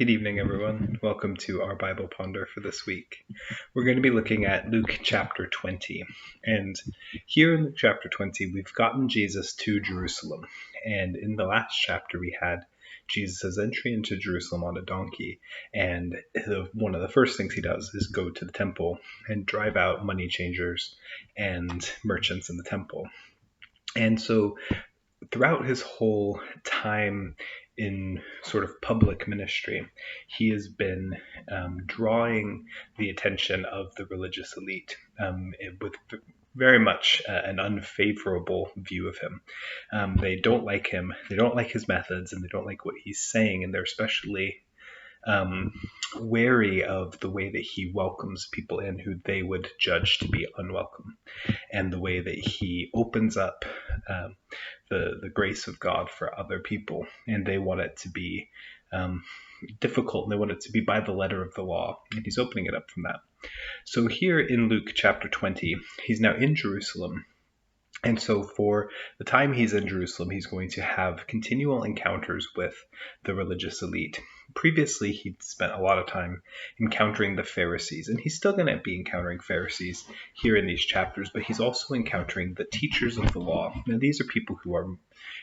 Good evening, everyone. Welcome to our Bible Ponder for this week. We're going to be looking at Luke chapter 20. And here in Luke chapter 20, we've gotten Jesus to Jerusalem. And in the last chapter, we had Jesus' entry into Jerusalem on a donkey. And one of the first things he does is go to the temple and drive out money changers and merchants in the temple. And so throughout his whole time in sort of public ministry, he has been drawing the attention of the religious elite with very much an unfavorable view of him. They don't like him, they don't like his methods, and they don't like what he's saying, and they're especially wary of the way that he welcomes people in who they would judge to be unwelcome, and the way that he opens up the grace of God for other people, and they want it to be difficult, and they want it to be by the letter of the law, and he's opening it up from that. So here in Luke chapter 20, he's now in Jerusalem. And so for the time he's in Jerusalem, he's going to have continual encounters with the religious elite. Previously, he'd spent a lot of time encountering the Pharisees, and he's still going to be encountering Pharisees here in these chapters, but he's also encountering the teachers of the law. Now, these are people who are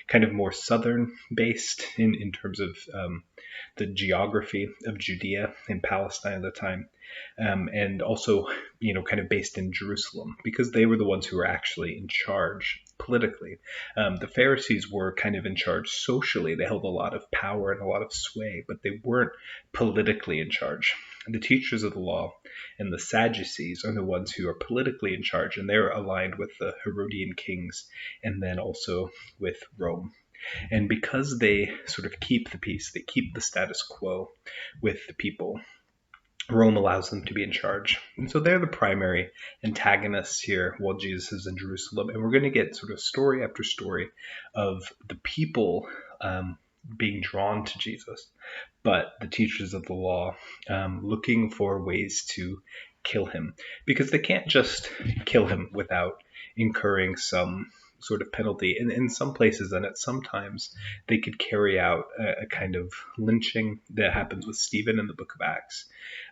kind of more southern based in terms of the geography of Judea and Palestine at the time, and also, kind of based in Jerusalem, because they were the ones who were actually in charge politically. The Pharisees were kind of in charge socially. They held a lot of power and a lot of sway, but they weren't politically in charge. The teachers of the law and the Sadducees are the ones who are politically in charge, and they're aligned with the Herodian kings and then also with Rome. And because they sort of keep the peace, they keep the status quo with the people, Rome allows them to be in charge. And so they're the primary antagonists here while Jesus is in Jerusalem. And we're going to get sort of story after story of the people being drawn to Jesus, but the teachers of the law looking for ways to kill him, because they can't just kill him without incurring some sort of penalty. In some places, and at some times, they could carry out a kind of lynching that happens with Stephen in the book of Acts.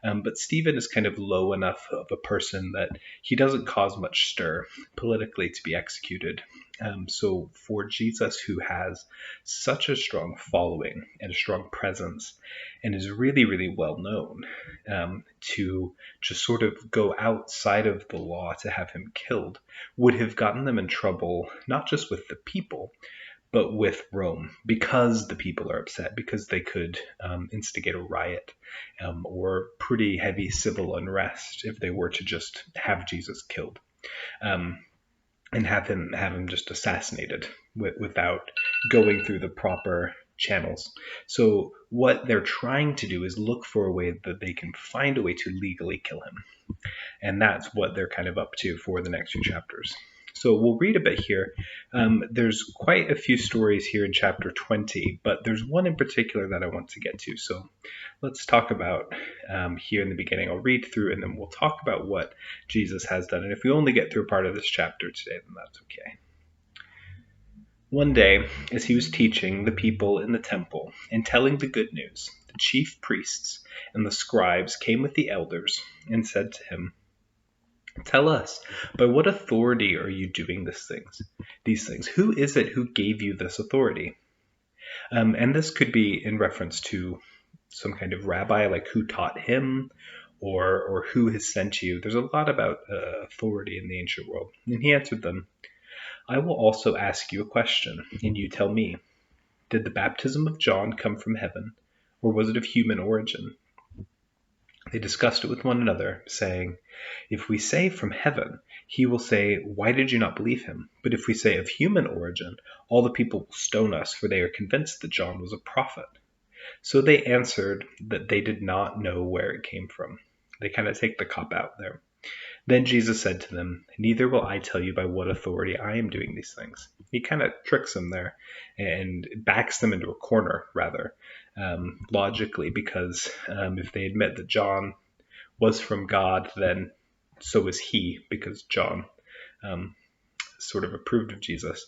But Stephen is kind of low enough of a person that he doesn't cause much stir politically to be executed. So for Jesus, who has such a strong following and a strong presence and is really, really well known, to just sort of go outside of the law to have him killed would have gotten them in trouble, not just with the people, but with Rome, because the people are upset, because they could instigate a riot or pretty heavy civil unrest if they were to just have Jesus killed. And have him just assassinated without going through the proper channels. So what they're trying to do is look for a way that they can find a way to legally kill him. And that's what they're kind of up to for the next few chapters. So we'll read a bit here. There's quite a few stories here in chapter 20, but there's one in particular that I want to get to. So let's talk about here in the beginning. I'll read through and then we'll talk about what Jesus has done. And if we only get through a part of this chapter today, then that's okay. One day, as he was teaching the people in the temple and telling the good news, the chief priests and the scribes came with the elders and said to him, "Tell us, by what authority are you doing these things? Who is it who gave you this authority?" And this could be in reference to some kind of rabbi, like who taught him, or who has sent you. There's a lot about authority in the ancient world. And he answered them, "I will also ask you a question, and you tell me. Did the baptism of John come from heaven, or was it of human origin?" They discussed it with one another, saying, "If we say from heaven, he will say, 'Why did you not believe him?' But if we say of human origin, all the people will stone us, for they are convinced that John was a prophet." So they answered that they did not know where it came from. They kind of take the cop out there. Then Jesus said to them, "Neither will I tell you by what authority I am doing these things." He kind of tricks them there and backs them into a corner, rather, logically, because if they admit that John was from God, then so is he, because John sort of approved of Jesus.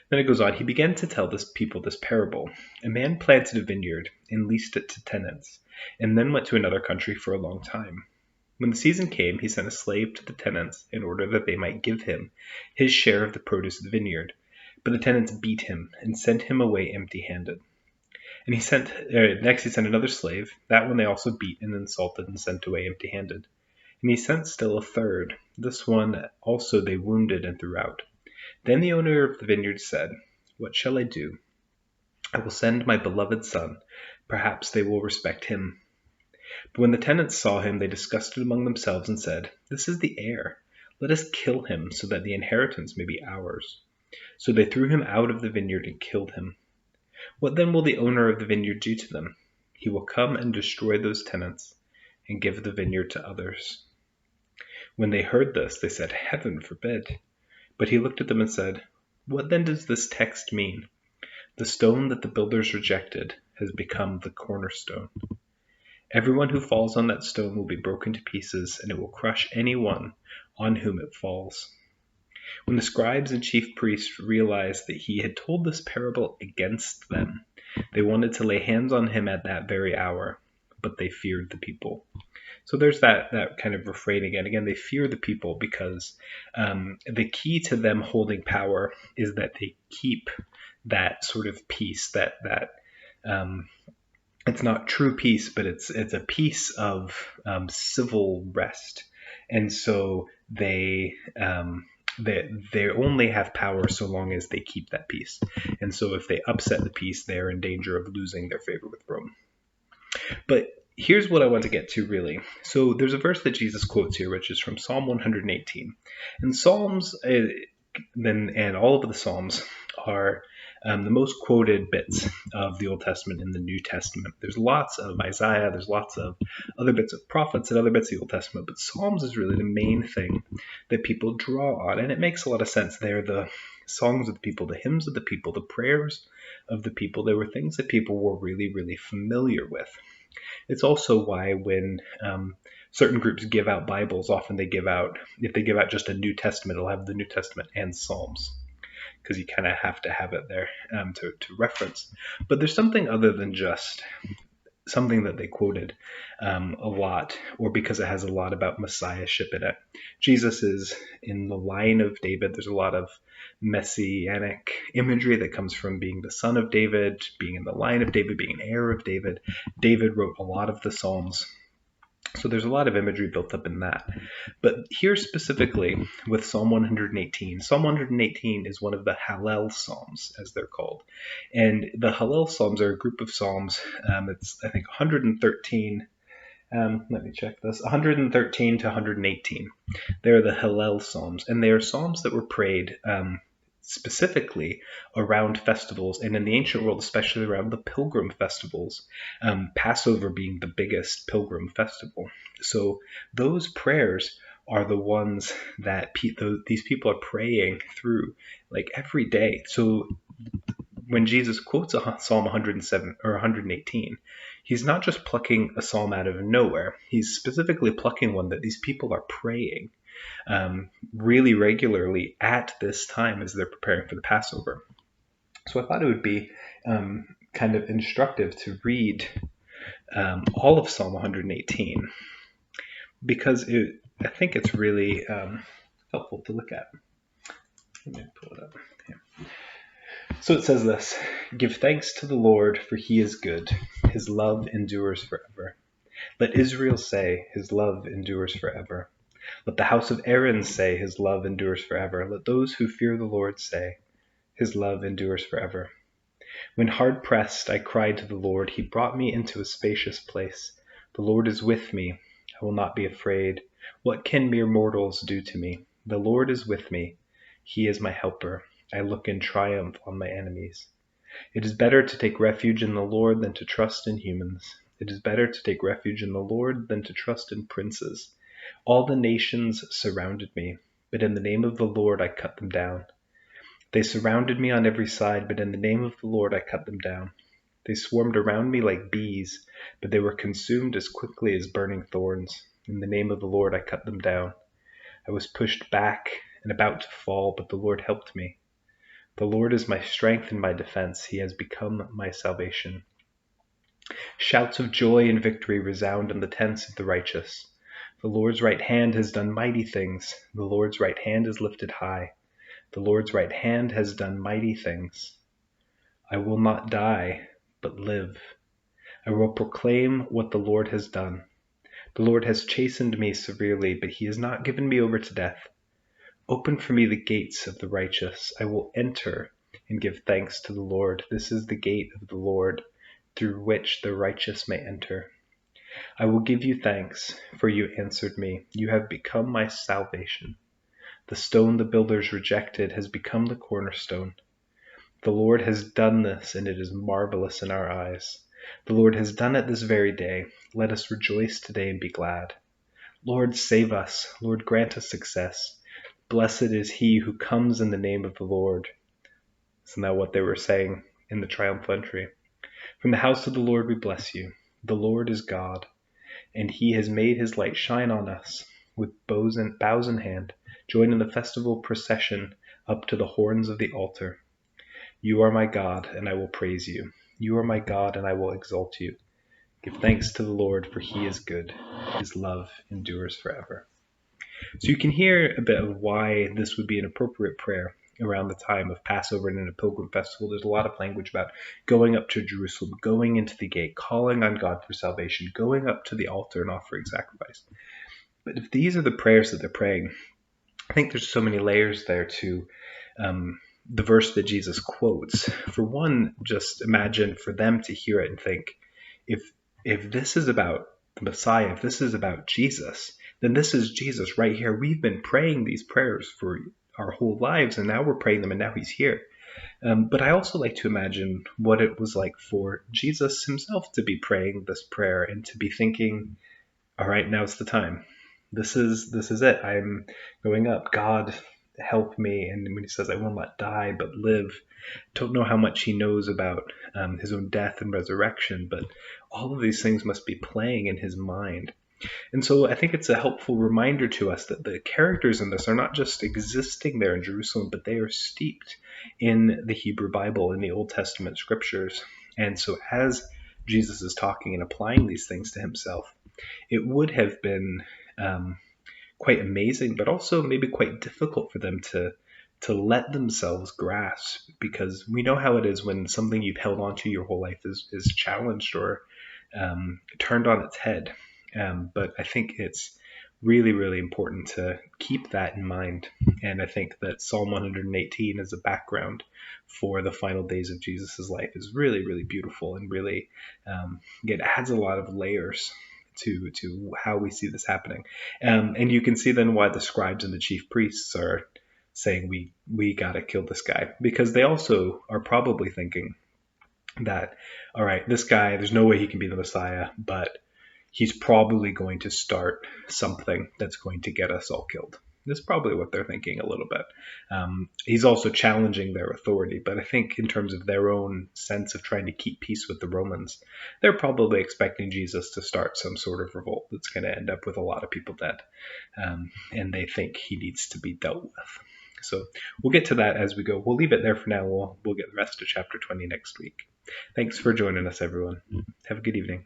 Then it goes on, he began to tell this people this parable. A man planted a vineyard and leased it to tenants, and then went to another country for a long time. When the season came, he sent a slave to the tenants in order that they might give him his share of the produce of the vineyard. But the tenants beat him and sent him away empty-handed. And next he sent another slave. That one they also beat and insulted and sent away empty-handed. And he sent still a third. This one also they wounded and threw out. Then the owner of the vineyard said, "What shall I do? I will send my beloved son. Perhaps they will respect him." But when the tenants saw him, they discussed it among themselves and said, "This is the heir. Let us kill him so that the inheritance may be ours." So they threw him out of the vineyard and killed him. What then will the owner of the vineyard do to them? He will come and destroy those tenants and give the vineyard to others. When they heard this, they said, "Heaven forbid." But he looked at them and said, "What then does this text mean? The stone that the builders rejected has become the cornerstone. Everyone who falls on that stone will be broken to pieces, and it will crush anyone on whom it falls." When the scribes and chief priests realized that he had told this parable against them, they wanted to lay hands on him at that very hour, but they feared the people. So there's that kind of refrain again. Again, they fear the people because the key to them holding power is that they keep that sort of peace, that it's not true peace, but it's a peace of civil rest. And so they only have power so long as they keep that peace. And so if they upset the peace, they're in danger of losing their favor with Rome. But here's what I want to get to, really. So there's a verse that Jesus quotes here, which is from Psalm 118. And Psalms, and all of the Psalms, are the most quoted bits of the Old Testament and the New Testament. There's lots of Isaiah, there's lots of other bits of prophets and other bits of the Old Testament, but Psalms is really the main thing that people draw on, and it makes a lot of sense. They're the songs of the people, the hymns of the people, the prayers of the people. They were things that people were really, really familiar with. It's also why when certain groups give out Bibles, often if they give out just a New Testament, it'll have the New Testament and Psalms, because you kind of have to have it there to reference. But there's something other than just something that they quoted a lot, or because it has a lot about messiahship in it. Jesus is in the line of David. There's a lot of messianic imagery that comes from being the son of David, being in the line of David, being an heir of David. David wrote a lot of the Psalms. So there's a lot of imagery built up in that. But here specifically with Psalm 118, Psalm 118 is one of the Hallel Psalms, as they're called. And the Hallel Psalms are a group of Psalms. It's, I think, 113. Let me check this. 113 to 118. They're the Hallel Psalms. And they are Psalms that were prayed specifically around festivals, and in the ancient world, especially around the pilgrim festivals, Passover being the biggest pilgrim festival. So those prayers are the ones that these people are praying through like every day. So when Jesus quotes Psalm 107 or 118, he's not just plucking a psalm out of nowhere. He's specifically plucking one that these people are praying really regularly at this time as they're preparing for the Passover. So I thought it would be kind of instructive to read all of Psalm 118 because I think it's really helpful to look at. Let me pull it up here. So it says this: "Give thanks to the Lord, for he is good. His love endures forever. Let Israel say, his love endures forever. Let the house of Aaron say, his love endures forever. Let those who fear the Lord say, his love endures forever. When hard pressed, I cried to the Lord. He brought me into a spacious place. The Lord is with me. I will not be afraid. What can mere mortals do to me? The Lord is with me. He is my helper. I look in triumph on my enemies. It is better to take refuge in the Lord than to trust in humans. It is better to take refuge in the Lord than to trust in princes. All the nations surrounded me, but in the name of the Lord I cut them down. They surrounded me on every side, but in the name of the Lord I cut them down. They swarmed around me like bees, but they were consumed as quickly as burning thorns. In the name of the Lord I cut them down. I was pushed back and about to fall, but the Lord helped me. The Lord is my strength and my defense. He has become my salvation. Shouts of joy and victory resound in the tents of the righteous. The Lord's right hand has done mighty things. The Lord's right hand is lifted high. The Lord's right hand has done mighty things. I will not die, but live. I will proclaim what the Lord has done. The Lord has chastened me severely, but he has not given me over to death. Open for me the gates of the righteous. I will enter and give thanks to the Lord. This is the gate of the Lord, through which the righteous may enter. I will give you thanks, for you answered me. You have become my salvation. The stone the builders rejected has become the cornerstone. The Lord has done this, and it is marvelous in our eyes. The Lord has done it this very day. Let us rejoice today and be glad. Lord, save us. Lord, grant us success. Blessed is he who comes in the name of the Lord. Isn't that what they were saying in the triumphal entry? From the house of the Lord we bless you. The Lord is God, and he has made his light shine on us. With bows in hand, join in the festival procession up to the horns of the altar. You are my God, and I will praise you. You are my God, and I will exalt you. Give thanks to the Lord, for he is good. His love endures forever. So you can hear a bit of why this would be an appropriate prayer around the time of Passover and in a pilgrim festival. There's a lot of language about going up to Jerusalem, going into the gate, calling on God for salvation, going up to the altar and offering sacrifice. But if these are the prayers that they're praying, I think there's so many layers there to the verse that Jesus quotes. For one, just imagine for them to hear it and think, if this is about the Messiah, if this is about Jesus, then this is Jesus right here. We've been praying these prayers for our whole lives, and now we're praying them, and now he's here. But I also like to imagine what it was like for Jesus himself to be praying this prayer and to be thinking, all right, now's the time. This is it. I'm going up. God, help me. And when he says, I will not die, but live, don't know how much he knows about his own death and resurrection, but all of these things must be playing in his mind. And so I think it's a helpful reminder to us that the characters in this are not just existing there in Jerusalem, but they are steeped in the Hebrew Bible, in the Old Testament scriptures. And so as Jesus is talking and applying these things to himself, it would have been quite amazing, but also maybe quite difficult for them to let themselves grasp, because we know how it is when something you've held onto your whole life is challenged or turned on its head. But I think it's really, really important to keep that in mind. And I think that Psalm 118 as a background for the final days of Jesus's life is really, really beautiful, and really it adds a lot of layers to how we see this happening. And you can see then why the scribes and the chief priests are saying we got to kill this guy, because they also are probably thinking that, all right, this guy, there's no way he can be the Messiah, but he's probably going to start something that's going to get us all killed. That's probably what they're thinking a little bit. He's also challenging their authority, but I think in terms of their own sense of trying to keep peace with the Romans, they're probably expecting Jesus to start some sort of revolt that's going to end up with a lot of people dead. And they think he needs to be dealt with. So we'll get to that as we go. We'll leave it there for now. We'll get the rest of chapter 20 next week. Thanks for joining us, everyone. Have a good evening.